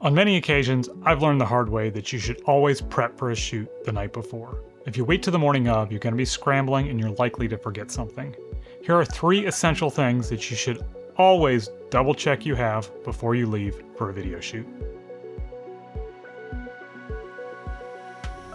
On many occasions, I've learned the hard way that you should always prep for a shoot the night before. If you wait till the morning of, you're going to be scrambling and you're likely to forget something. Here are 3 essential things that you should always double check you have before you leave for a video shoot.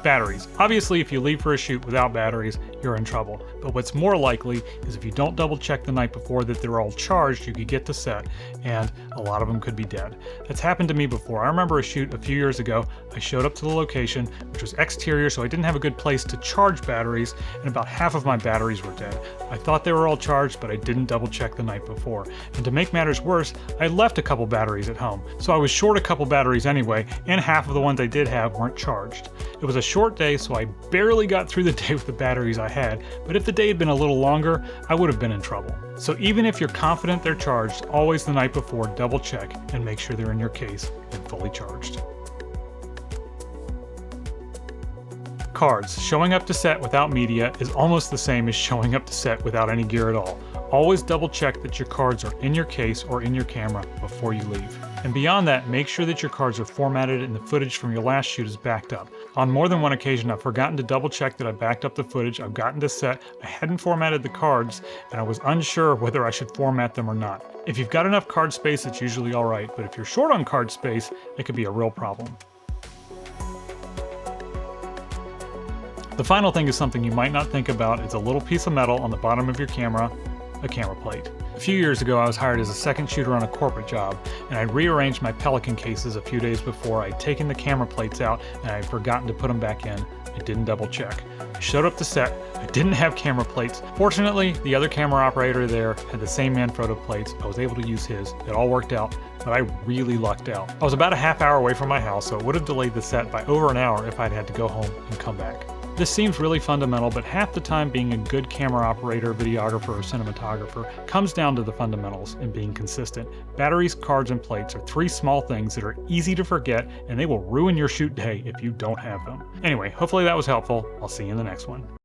Batteries. Obviously, if you leave for a shoot without batteries, you're in trouble. But what's more likely is if you don't double check the night before that they're all charged, you could get to set, and a lot of them could be dead. That's happened to me before. I remember a shoot a few years ago. I showed up to the location, which was exterior, so I didn't have a good place to charge batteries, and about half of my batteries were dead. I thought they were all charged, but I didn't double check the night before. And to make matters worse, I left a couple batteries at home. So I was short a couple batteries anyway, and half of the ones I did have weren't charged. It was a short day, so I barely got through the day with the batteries I had, but if the day had been a little longer, I would have been in trouble. So even if you're confident they're charged, always the night before double check and make sure they're in your case and fully charged. Cards. Showing up to set without media is almost the same as showing up to set without any gear at all. Always double check that your cards are in your case or in your camera before you leave. And beyond that, make sure that your cards are formatted and the footage from your last shoot is backed up. On more than one occasion, I've forgotten to double check that I backed up the footage, I've gotten to set, I hadn't formatted the cards, and I was unsure whether I should format them or not. If you've got enough card space, it's usually alright, but if you're short on card space, it could be a real problem. The final thing is something you might not think about. It's a little piece of metal on the bottom of your camera, a camera plate. A few years ago, I was hired as a second shooter on a corporate job, and I'd rearranged my Pelican cases a few days before. I'd taken the camera plates out, and I'd forgotten to put them back in. I didn't double check. I showed up to set, I didn't have camera plates. Fortunately, the other camera operator there had the same Manfrotto plates. I was able to use his. It all worked out, but I really lucked out. I was about a half hour away from my house, so it would have delayed the set by over an hour if I'd had to go home and come back. This seems really fundamental, but half the time being a good camera operator, videographer, or cinematographer comes down to the fundamentals and being consistent. Batteries, cards, and plates are 3 small things that are easy to forget, and they will ruin your shoot day if you don't have them. Anyway, hopefully that was helpful. I'll see you in the next one.